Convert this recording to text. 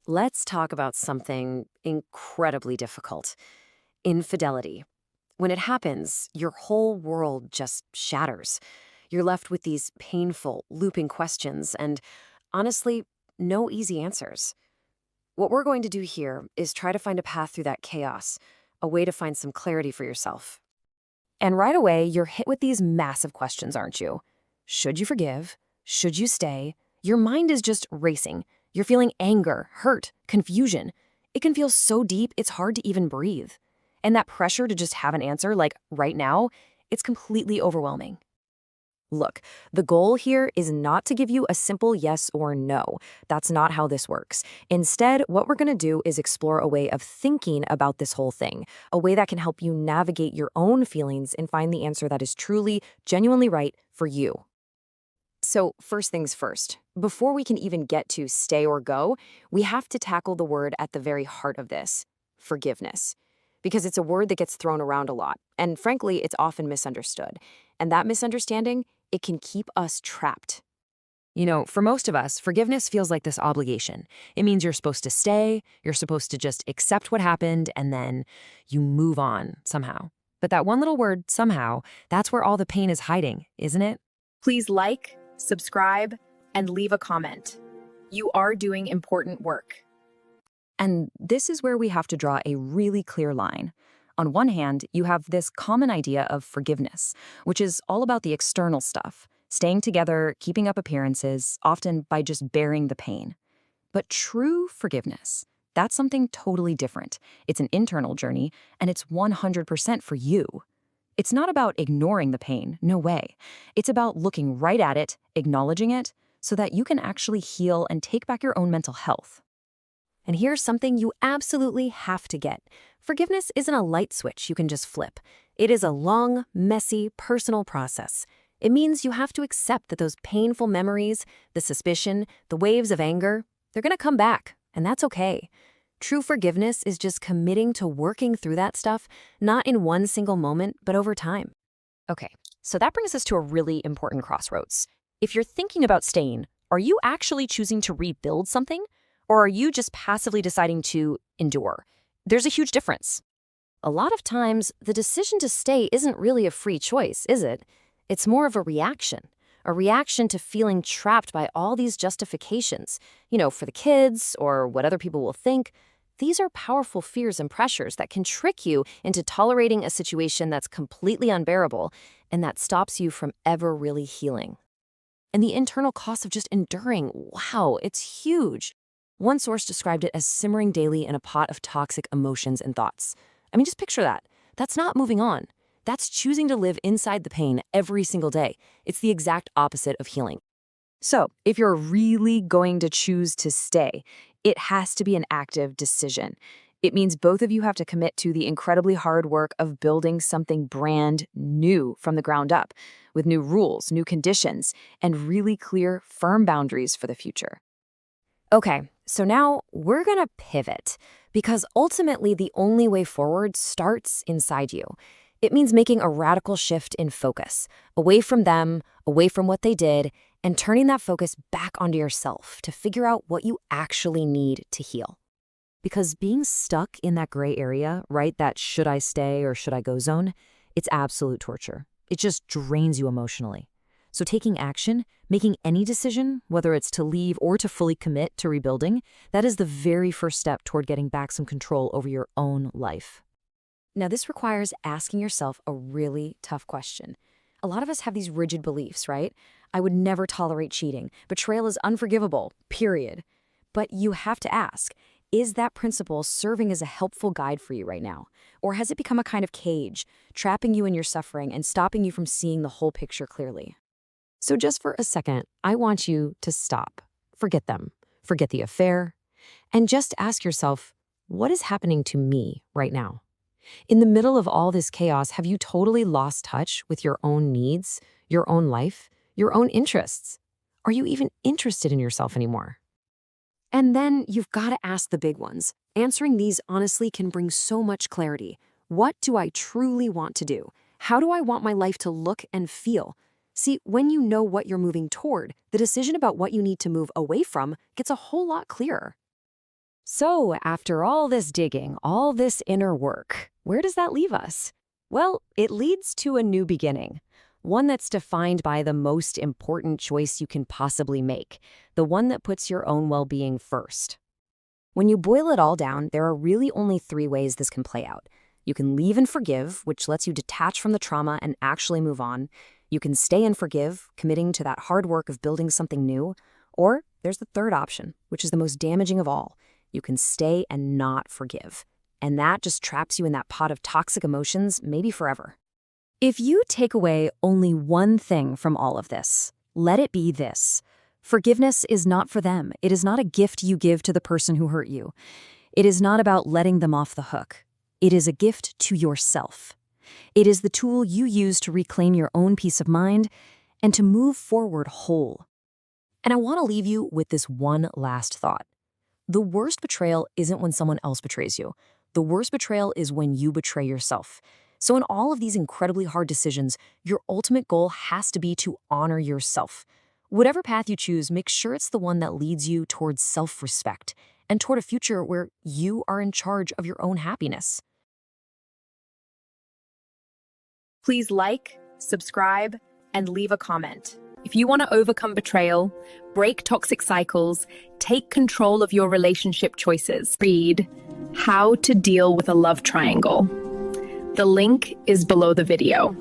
let's talk about something incredibly difficult: infidelity. When it happens, your whole world just shatters. You're left with these painful, looping questions and, honestly, no easy answers. What we're going to do here is try to find a path through that chaos, a way to find some clarity for yourself. And right away, you're hit with these massive questions, aren't you? Should you forgive? Should you stay? Your mind is just racing. You're feeling anger, hurt, confusion. It can feel so deep, it's hard to even breathe. And that pressure to just have an answer, like right now, it's completely overwhelming. Look, the goal here is not to give you a simple yes or no. That's not how this works. Instead, what we're going to do is explore a way of thinking about this whole thing, a way that can help you navigate your own feelings and find the answer that is truly, genuinely right for you. So, first things first, before we can even get to stay or go, we have to tackle the word at the very heart of this: forgiveness. Because it's a word that gets thrown around a lot, and frankly, it's often misunderstood. And that misunderstanding, it can keep us trapped. For most of us, forgiveness feels like this obligation. It means you're supposed to stay, you're supposed to just accept what happened, and then you move on somehow. But that one little word, somehow, that's where all the pain is hiding, isn't it? Please like, subscribe, and leave a comment. You are doing important work. And this is where we have to draw a really clear line. On one hand, you have this common idea of forgiveness, which is all about the external stuff, staying together, keeping up appearances, often by just bearing the pain. But true forgiveness, that's something totally different. It's an internal journey, and it's 100% for you. It's not about ignoring the pain, no way. It's about looking right at it, acknowledging it, so that you can actually heal and take back your own mental health. And here's something you absolutely have to get. Forgiveness isn't a light switch you can just flip. It is a long, messy, personal process. It means you have to accept that those painful memories, the suspicion, the waves of anger, they're going to come back, and that's okay. True forgiveness is just committing to working through that stuff, not in one single moment, but over time. Okay, so that brings us to a really important crossroads. If you're thinking about staying, are you actually choosing to rebuild something? Or are you just passively deciding to endure? There's a huge difference. A lot of times, the decision to stay isn't really a free choice, is it? It's more of a reaction to feeling trapped by all these justifications, for the kids or what other people will think. These are powerful fears and pressures that can trick you into tolerating a situation that's completely unbearable and that stops you from ever really healing. And the internal cost of just enduring, wow, it's huge. One source described it as simmering daily in a pot of toxic emotions and thoughts. I mean, just picture that. That's not moving on. That's choosing to live inside the pain every single day. It's the exact opposite of healing. So, if you're really going to choose to stay, it has to be an active decision. It means both of you have to commit to the incredibly hard work of building something brand new from the ground up, with new rules, new conditions, and really clear, firm boundaries for the future. Okay, so now we're going to pivot, because ultimately the only way forward starts inside you. It means making a radical shift in focus, away from them, away from what they did, and turning that focus back onto yourself to figure out what you actually need to heal. Because being stuck in that gray area, right, that should I stay or should I go zone, it's absolute torture. It just drains you emotionally. So taking action, making any decision, whether it's to leave or to fully commit to rebuilding, that is the very first step toward getting back some control over your own life. Now, this requires asking yourself a really tough question. A lot of us have these rigid beliefs, right? I would never tolerate cheating. Betrayal is unforgivable, period. But you have to ask, is that principle serving as a helpful guide for you right now? Or has it become a kind of cage, trapping you in your suffering and stopping you from seeing the whole picture clearly? So just for a second, I want you to stop. Forget them. Forget the affair. And just ask yourself, what is happening to me right now? In the middle of all this chaos, have you totally lost touch with your own needs, your own life, your own interests? Are you even interested in yourself anymore? And then you've got to ask the big ones. Answering these honestly can bring so much clarity. What do I truly want to do? How do I want my life to look and feel? See, when you know what you're moving toward, the decision about what you need to move away from gets a whole lot clearer. So, after all this digging, all this inner work, where does that leave us? Well, it leads to a new beginning, one that's defined by the most important choice you can possibly make, the one that puts your own well-being first. When you boil it all down, there are really only three ways this can play out. You can leave and forgive, which lets you detach from the trauma and actually move on. You can stay and forgive, committing to that hard work of building something new. Or there's the third option, which is the most damaging of all. You can stay and not forgive. And that just traps you in that pot of toxic emotions, maybe forever. If you take away only one thing from all of this, let it be this. Forgiveness is not for them. It is not a gift you give to the person who hurt you. It is not about letting them off the hook. It is a gift to yourself. It is the tool you use to reclaim your own peace of mind and to move forward whole. And I want to leave you with this one last thought. The worst betrayal isn't when someone else betrays you. The worst betrayal is when you betray yourself. So in all of these incredibly hard decisions, your ultimate goal has to be to honor yourself. Whatever path you choose, make sure it's the one that leads you towards self-respect and toward a future where you are in charge of your own happiness. Please like, subscribe, and leave a comment. If you want to overcome betrayal, break toxic cycles, take control of your relationship choices, read How to Deal with a Love Triangle. The link is below the video.